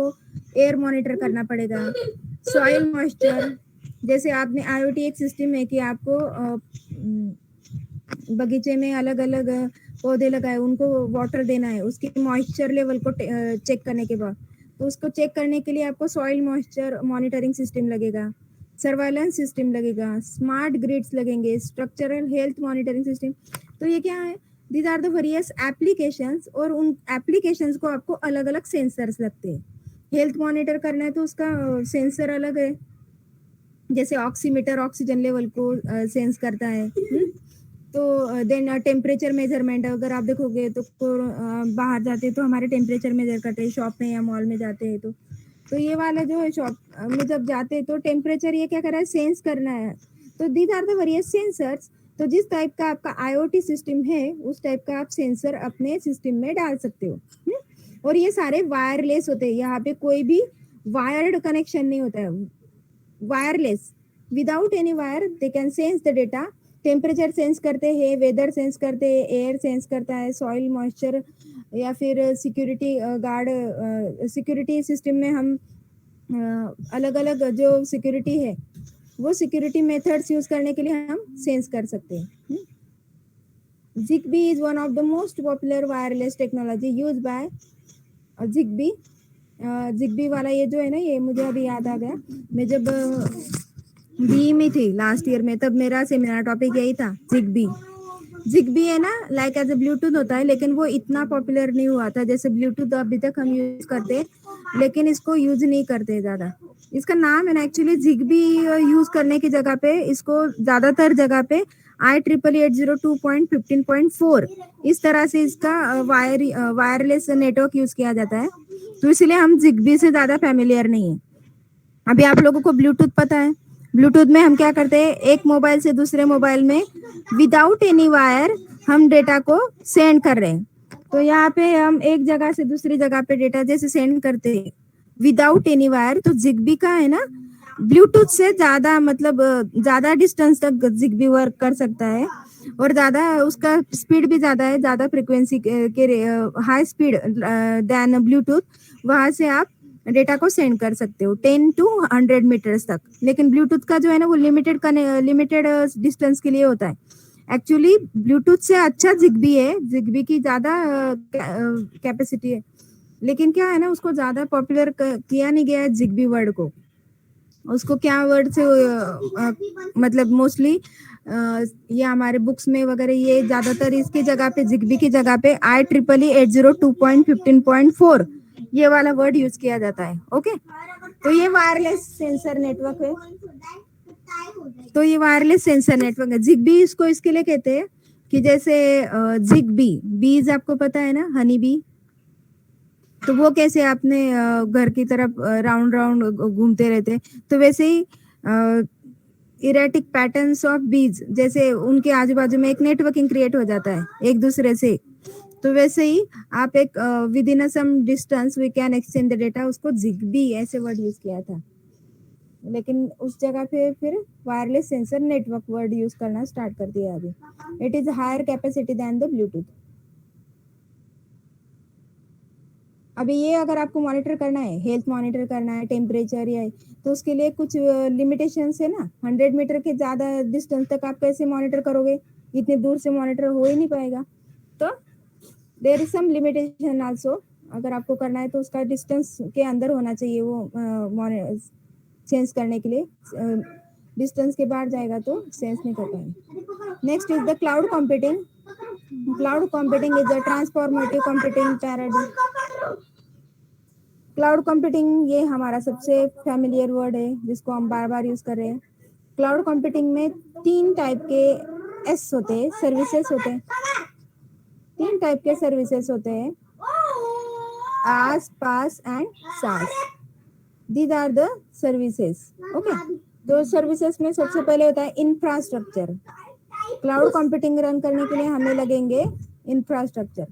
एयर मॉनिटर करना पड़ेगा. सॉइल मॉइस्चर, जैसे आपने IoT एक सिस्टम है कि आपको बगीचे में अलग अलग पौधे लगाए, उनको वाटर देना है, उसके मॉइस्चर लेवल को चेक करने के बाद, तो उसको चेक करने के लिए आपको सॉइल मॉइस्चर मॉनिटरिंग सिस्टम लगेगा, सर्वाइलेंस सिस्टम लगेगा, स्मार्ट ग्रिड्स लगेंगे, स्ट्रक्चरल हेल्थ मॉनिटरिंग सिस्टम. तो ये क्या है, these are the various applications. और उन एप्लीकेशंस को आपको अलग अलग सेंसर्स लगते हैं. हेल्थ मॉनिटर करना है तो उसका सेंसर अलग है, जैसे ऑक्सीमीटर ऑक्सीजन लेवल को सेंस करता है. तो देन टेम्परेचर मेजरमेंट, अगर आप देखोगे तो बाहर जाते तो हमारे टेम्परेचर मेजर करते हैं, शॉप में या मॉल में जाते हैं तो ये वाला जो है शॉप में जब जाते हैं तो टेम्परेचर ये क्या कर रहा है, सेंस करना है. तो these are the various sensors. तो जिस टाइप का आपका IoT सिस्टम है उस टाइप का आप सेंसर अपने सिस्टम में डाल सकते हो. और ये सारे वायरलेस होते हैं, यहाँ पे कोई भी वायर्ड कनेक्शन नहीं होता है. Wireless, without any wire they can sense the data. Temperature sense करते हैं, वेदर सेंस करते हैं, एयर सेंस करता है, सॉइल मॉइस्चर, या फिर सिक्योरिटी गार्ड. सिक्योरिटी सिस्टम में हम अलग अलग जो सिक्योरिटी है वो सिक्योरिटी मेथड्स यूज करने के लिए हम सेंस कर सकते हैं. Zigbee is one of the most popular wireless technology used by Zigbee. Zigbee वाला ये जो है ना, ये मुझे अभी याद आ गया, मैं जब BE में थी लास्ट ईयर में, तब मेरा सेमिनार टॉपिक यही था, Zigbee है ना, लाइक एज ए ब्लूटूथ होता है लेकिन वो इतना पॉपुलर नहीं हुआ था जैसे ब्लूटूथ अभी तक हम यूज करते, लेकिन इसको यूज नहीं करते ज्यादा. इसका नाम है ना एक्चुअली Zigbee यूज करने की जगह पे इसको ज्यादातर जगह पे IEEE 802.15.4 इस तरह से इसका वायरलेस नेटवर्क यूज किया जाता है. तो इसलिए हम Zigbee से ज्यादा फैमिलियर नहीं है. अभी आप लोगों को ब्लूटूथ पता है, ब्लूटूथ में हम क्या करते हैं, एक मोबाइल से दूसरे मोबाइल में विदाउट एनी वायर हम डेटा को सेंड कर रहे हैं. तो यहाँ पे हम एक जगह से दूसरी जगह पे डेटा जैसे सेंड करते हैं विदाउट एनी वायर, तो Zigbee का है ना ब्लूटूथ से ज्यादा, मतलब ज्यादा डिस्टेंस तक Zigbee वर्क कर सकता है और ज्यादा उसका स्पीड भी ज्यादा है, ज्यादा फ्रिक्वेंसी के हाई स्पीड देन ब्लूटूथ. वहां से आप डेटा को सेंड कर सकते हो 10 to 100 मीटर्स तक. लेकिन ब्लूटूथ का जो है ना वो लिमिटेड डिस्टेंस के लिए होता है. एक्चुअली ब्लूटूथ से अच्छा Zigbee है, Zigbee की ज्यादा कैपेसिटी है, लेकिन क्या है ना उसको ज्यादा पॉपुलर किया नहीं गया है Zigbee वर्ड को. उसको क्या वर्ड से मतलब मोस्टली ये हमारे बुक्स में वगैरह ये ज्यादातर इसकी जगह पे जिग्बी की जगह पे IEEE 802.15.4 ये वाला वर्ड यूज किया जाता है। ओके, तो ये वायरलेस सेंसर नेटवर्क है। तो ये वायरलेस सेंसर नेटवर्क है। जिग्बी इसको इसके लिए कहते हैं कि जैसे जिग्बी बीज आपको पता है ना, हनी बी, तो वो कैसे आपने घर की तरफ राउंड राउंड घूमते रहते हैं, तो वैसे ही इरेटिक पैटर्न्स ऑफ बीज, जैसे उनके आजू बाजू में एक नेटवर्किंग क्रिएट हो जाता है एक दूसरे से, तो वैसे ही आप एक within some distance we can exchange the data, उसको जिग्बी ऐसे वर्ड यूज किया था। लेकिन उस जगह पे फिर wireless sensor network word use करना स्टार्ट कर दिया अभी। It is higher capacity than the Bluetooth. अभी ये अगर आपको मॉनिटर करना है, हेल्थ मॉनिटर करना है, टेम्परेचर या, तो उसके लिए कुछ लिमिटेशन है ना। 100 मीटर के ज्यादा डिस्टेंस तक आप कैसे मॉनिटर करोगे, इतने दूर से मॉनिटर हो ही नहीं पाएगा। तो there is some limitation also. अगर आपको करना है तो उसका डिस्टेंस के अंदर होना चाहिए वो सेंस करने के लिए। डिस्टेंस के बाहर जाएगा तो सेंस नहीं कर पाएंगे। Next is the cloud computing. Cloud computing is a transformative computing paradigm. Cloud computing ये हमारा सबसे फैमिलियर वर्ड है जिसको हम बार बार यूज कर रहे हैं। क्लाउड कंप्यूटिंग में 3 टाइप के एस होते हैं, सर्विसेज होते हैं। 3 टाइप के सर्विसेज होते हैं, IaaS, PaaS and SaaS. These are the services. Okay, तो सर्विसेज में सबसे पहले होता है इंफ्रास्ट्रक्चर। क्लाउड कंप्यूटिंग रन करने के लिए हमें लगेंगे infrastructure.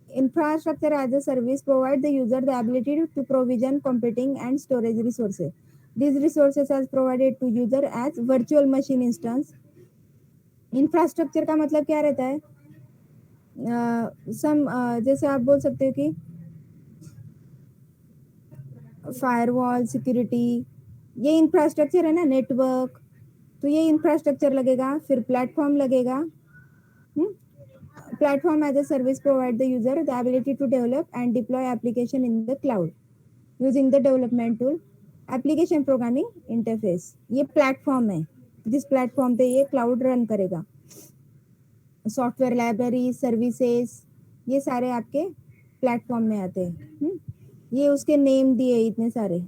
Infrastructure as a service provide the user the ability to provision computing and storage resources. These resources are provided to user as virtual machine instance. Infrastructure का मतलब क्या रहता है? जैसे आप बोल सकते हो कि फायरवॉल, सिक्योरिटी, ये इंफ्रास्ट्रक्चर है ना, नेटवर्क, तो ये इंफ्रास्ट्रक्चर लगेगा। फिर प्लेटफॉर्म लगेगा। Platform as a service provide the user the ability to develop and deploy application in the cloud using the development tool, application programming interface। ये प्लेटफॉर्म है जिस प्लेटफॉर्म पे ये क्लाउड रन करेगा। सॉफ्टवेयर लाइब्रेरी, सर्विसेज, ये सारे आपके platform में आते हैं। ये उसके नेम दिए इतने सारे,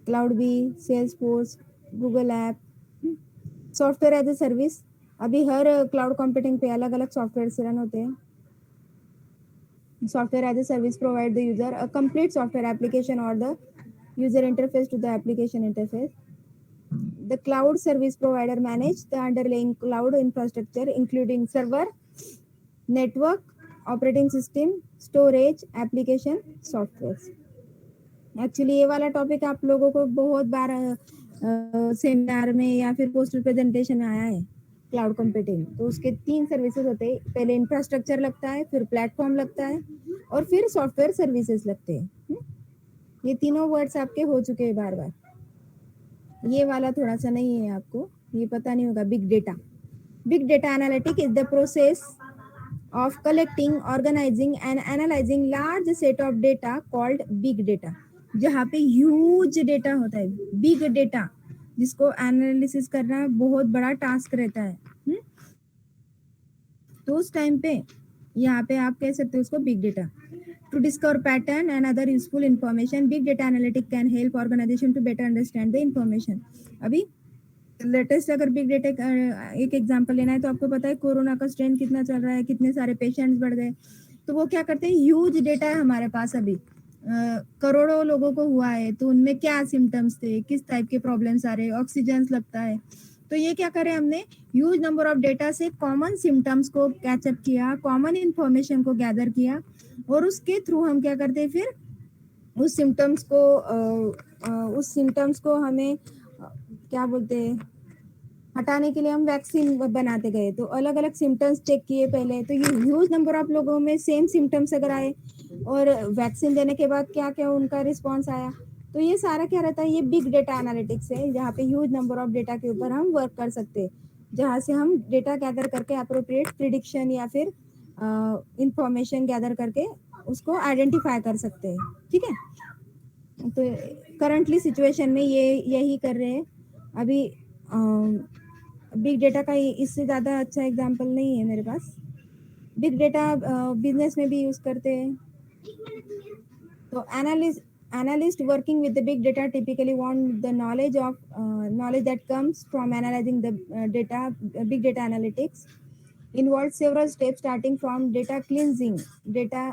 cloud B, Salesforce, Google app. Software as a service, अभी हर क्लाउड कंप्यूटिंग पे अलग अलग सॉफ्टवेयर रन होते हैं। Software as a service provide the user a complete software application और the user interface to the application interface. The cloud service provider manage the underlying cloud infrastructure including server, network, operating system, storage, application, software. Actually ये वाला topic आप लोगों को बहुत बार seminar में या फिर पोस्टर प्रेजेंटेशन में आया है। क्लाउड कंप्यूटिंग, तो उसके 3 सर्विसेज होते हैं। पहले इंफ्रास्ट्रक्चर लगता है, फिर प्लेटफॉर्म लगता है और फिर सॉफ्टवेयर सर्विसेज लगते हैं। ये तीनों वर्ड्स आपके हो चुके हैं बार बार। ये वाला थोड़ा सा नहीं है, आपको ये पता नहीं होगा। Big data. Big data analytic is the process of collecting, organizing and analyzing large set of data called big data। जहाँ पे ह्यूज डेटा होता है, बिग डेटा, जिसको एनालिसिस करना बहुत बड़ा टास्क रहता है। तो उस टाइम पे यहाँ पे आप कह सकते हो उसको big data. To discover pattern and other useful information, big data analytic can help organization to better understand the information. अभी लेटेस्ट अगर बिग डेटा एक एग्जांपल लेना है तो आपको पता है कोरोना का स्ट्रेन कितना चल रहा है, कितने सारे पेशेंट्स बढ़ गए। तो वो क्या करते हैं, ह्यूज डेटा है हमारे पास अभी, करोड़ों लोगों को हुआ है, तो उनमें क्या सिम्टम्स थे, किस टाइप के प्रॉब्लम्स आ रहे हैं, ऑक्सीजन लगता है। तो ये क्या करें, हमने ह्यूज नंबर ऑफ डेटा से कॉमन सिम्टम्स को कैचअप किया, कॉमन इंफॉर्मेशन को गैदर किया और उसके थ्रू हम क्या करते हैं, फिर उस सिम्टम्स को हमें क्या बोलते हैं, हटाने के लिए हम वैक्सीन बनाते गए। तो अलग अलग सिम्टम्स चेक किए पहले, तो ये ह्यूज नंबर ऑफ लोगों में सेम सिम्टम्स अगर आए और वैक्सीन देने के बाद क्या क्या उनका रिस्पॉन्स आया, तो ये सारा क्या रहता है, ये बिग डेटा एनालिटिक्स है, जहाँ पे ह्यूज नंबर ऑफ डेटा के ऊपर हम वर्क कर सकते हैं, जहाँ से हम डेटा गैदर करके अप्रोप्रिएट प्रिडिक्शन या फिर इंफॉर्मेशन गैदर करके उसको आइडेंटिफाई कर सकते हैं। ठीक है, तो करंटली सिचुएशन में ये यही कर रहे हैं अभी। बिग डेटा का इससे ज़्यादा अच्छा एग्जांपल नहीं है मेरे पास। बिग डेटा बिजनेस में भी यूज करते हैं। तो analyst working with the big data typically want the knowledge that comes from analyzing the data. Big data analytics involves several steps starting from data cleansing, data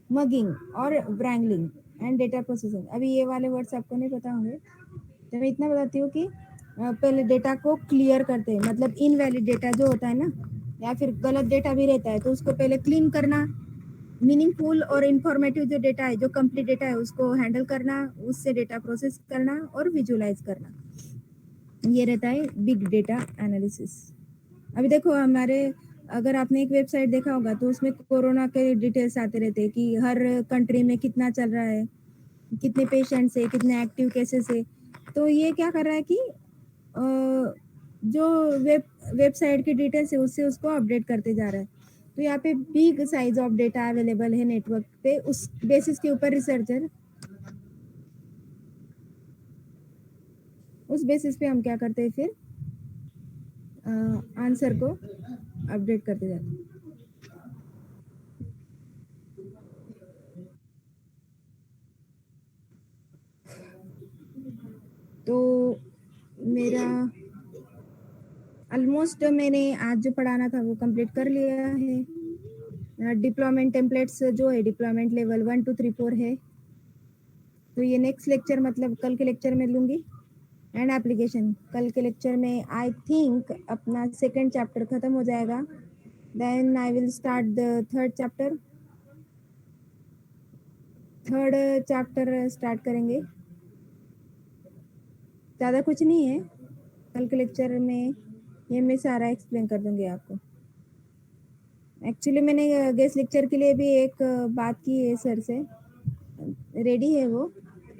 mugging और wrangling and data processing। अभी ये वाले words आपको नहीं पता होंगे, तो मैं इतना बताती हूँ कि पहले डेटा को क्लियर करते हैं, मतलब इनवैलिड डेटा जो होता है ना, या फिर गलत डेटा भी रहता है, तो उसको पहले क्लीन करना, मीनिंगफुल और इंफॉर्मेटिव जो डेटा है, जो कंप्लीट डेटा है, उसको हैंडल करना, उससे डेटा प्रोसेस करना और विजुलाइज करना, ये रहता है बिग डेटा एनालिसिस। अभी देखो हमारे, अगर आपने एक वेबसाइट देखा होगा तो उसमें कोरोना के डिटेल्स आते रहते हैं कि हर कंट्री में कितना चल रहा है, कितने पेशेंट्स है, कितने एक्टिव केसेस है। तो ये क्या कर रहा है कि जो वेबसाइट की डिटेल्स है उससे उसको अपडेट करते जा रहा है। तो यहाँ पे big size of data available है नेटवर्क पे, उस बेसिस के ऊपर रिसर्चर, उस बेसिस पे हम क्या करते हैं फिर आंसर को अपडेट करते जाते हैं। तो मेरा ऑलमोस्ट मैंने आज जो पढ़ाना था वो कंप्लीट कर लिया है। डिप्लॉयमेंट टेम्पलेट्स जो है डिप्लॉयमेंट लेवल 1 2 3 4 है। तो ये नेक्स्ट लेक्चर मतलब कल के लेक्चर में लूंगी। एंड एप्लीकेशन कल के लेक्चर में आई थिंक अपना सेकेंड चैप्टर खत्म हो जाएगा, then I will start the third chapter. Third chapter start करेंगे, ज़्यादा कुछ नहीं है, कल के लेक्चर में ये मैं सारा एक्सप्लेन कर दूंगी आपको। एक्चुअली मैंने गेस्ट लेक्चर के लिए भी एक बात की है सर से, रेडी है वो,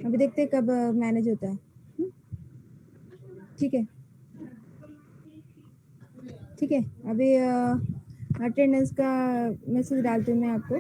अभी देखते हैं कब मैनेज होता है। ठीक है, ठीक है, अभी अटेंडेंस का मैसेज डालती हूँ मैं आपको।